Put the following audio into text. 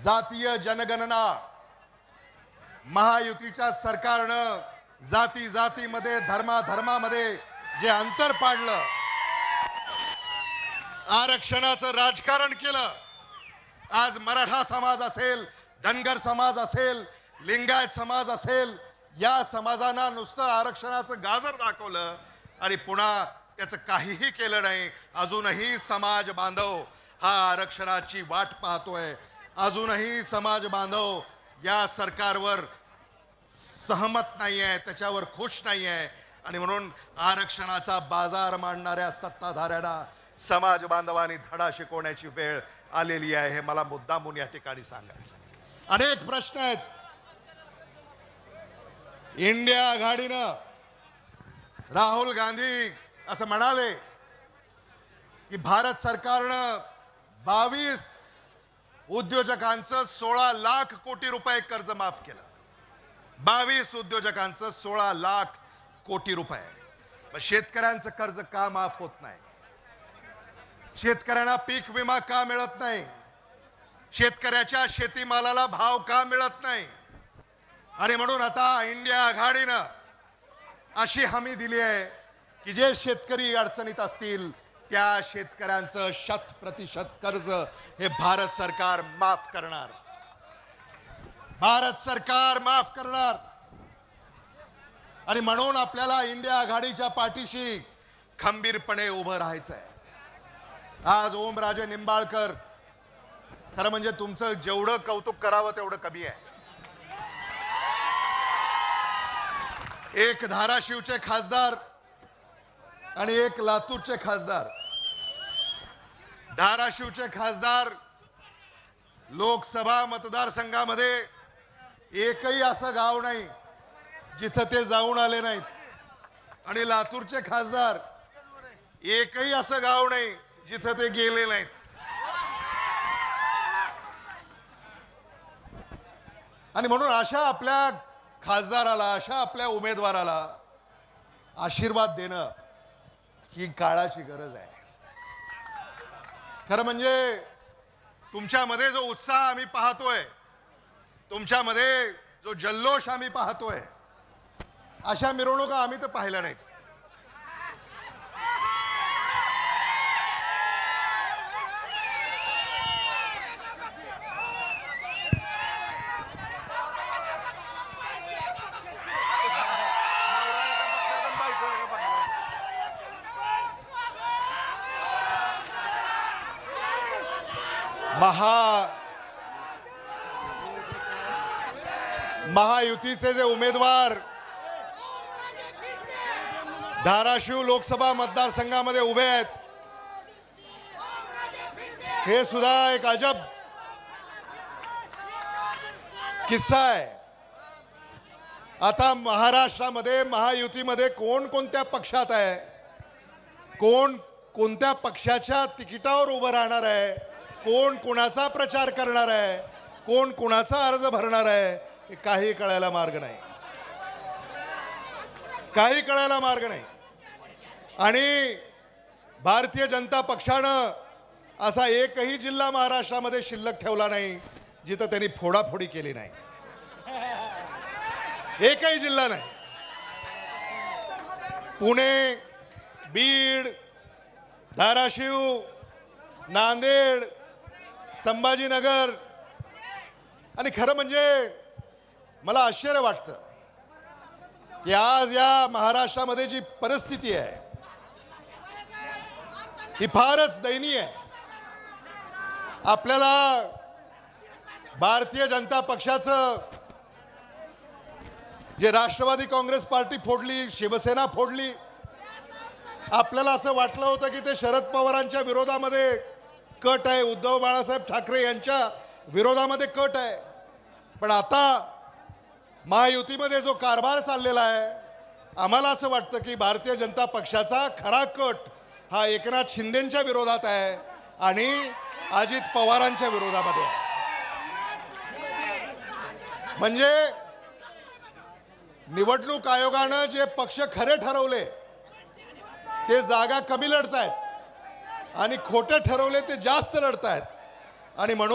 जातीय जनगणना महायुतीच्या सरकारनं जाती जातीमध्ये धर्मामध्ये जे अंतर पाडलं, आरक्षणाचं राजकारण केलं। आज मराठा समाज असेल, धनगर समाज असेल, लिंगायत समाज असेल, या समाजांना नुसतं आरक्षणाचं गाजर दाखवलं आणि पुन्हा त्याचं काहीही केलं नाही। अजूनही समाज बांधव हा आरक्षणाची वाट पाहतोय। अजूनही समाज बांधव या सरकारवर सहमत नाही आहे, त्याच्यावर खुश नाही आहे आणि म्हणून आरक्षणाचा बाजार मांडणाऱ्या सत्ताधाऱ्यांना समाज बांधवांनी धडा शिकवण्याची वेळ आलेली आहे। हे मला मुद्दामून या ठिकाणी सांगायचं आहे। अनेक प्रश्न आहेत। इंडिया आघाडीनं राहुल गांधी असं म्हणाले की भारत सरकारनं 22 उद्योजकांचं 16 लाख कोटी रुपये कर्ज माफ केलं। 22 उद्योजकांचं 16 लाख कोटी रुपये। मग शेतकऱ्यांचं कर्ज का माफ होत नाही? शेतकऱ्यांना पीक विमा का मिळत नाही? शेतकऱ्याच्या शेतीमालाला भाव का मिळत नाही? आणि म्हणून आता इंडिया आघाडीनं अशी हमी दिली आहे की जे शेतकरी अडचणीत असतील त्या शेतकऱ्यांचं 100% कर्ज हे भारत सरकार माफ करणार। भारत सरकार माफ करणार। आणि म्हणून आपल्याला इंडिया आघाडीच्या पाठीशी खंबीरपणे उभं राहायचं आहे। आज ओमराजे निंबाळकर, खरं म्हणजे तुमचं जेवढं कौतुक करावं तेवढं कमी आहे। एक धाराशिवचे खासदार आणि एक लातूरचे खासदार। धाराशिवचे खासदार लोकसभा मतदारसंघामध्ये एकही असं गाव नाही जिथं ते जाऊन आले नाहीत आणि लातूरचे खासदार एकही असं गाव नाही जिथं ते गेले नाहीत। आणि म्हणून अशा आपल्या खासदाराला, अशा आपल्या उमेदवाराला आशीर्वाद देणं ही काळाची गरज आहे। खरं म्हणजे तुमच्यामध्ये जो उत्साह आम्ही पाहतोय, तुमच्यामध्ये जो जल्लोष आम्ही पाहतोय, अशा मिरवणुका आम्ही तर पाहिल्या नाहीत। महायुतीचे जे उमेदवार धाराशिव लोकसभा मतदारसंघामध्ये उभे आहेत, हे सुद्धा एक अजब किस्सा आहे। आता महाराष्ट्रामध्ये महायुतीमध्ये कोण कोणत्या पक्षात आहे, कोण कोणत्या पक्षाच्या तिकिटावर उभं राहणार आहे, कोण कोणाचा प्रचार करणार आहे, कोण कोणाचा अर्ज भरणार आहे, हे काही कळायला मार्ग नाही। काही कळायला मार्ग नाही। आणि भारतीय जनता पक्षानं असा एकही जिल्हा महाराष्ट्रामध्ये शिल्लक ठेवला नाही जिथं त्यांनी फोडाफोडी केली नाही। एकही जिल्हा नाही। पुणे, बीड, धाराशिव, नांदेड, संभाजीनगर। आणि खरं म्हणजे मला आश्चर्य वाटतं की आज या महाराष्ट्रामध्ये जी परिस्थिती आहे ही फारच दयनीय आहे। आपल्याला भारतीय जनता पक्षाचं जे राष्ट्रवादी काँग्रेस पार्टी फोडली, शिवसेना फोडली, आपल्याला असं वाटलं होतं की ते शरद पवारांच्या विरोधामध्ये कट आहे, उद्धव बाळासाहेब ठाकरे यांच्या विरोधामध्ये कट आहे। पण आता महायुतीमध्ये जो कारभार चाललेला आहे, आम्हाला असं वाटतं की भारतीय जनता पक्षाचा खरा कट हा एकनाथ शिंदेंच्या विरोधात आहे आणि अजित पवारांच्या विरोधामध्ये आहे। म्हणजे निवडणूक आयोगानं जे पक्ष खरे ठरवले ते जागा कमी लढतायत आणि खोटे ठरवले ते जास्त लढतायत। आणि म्हणून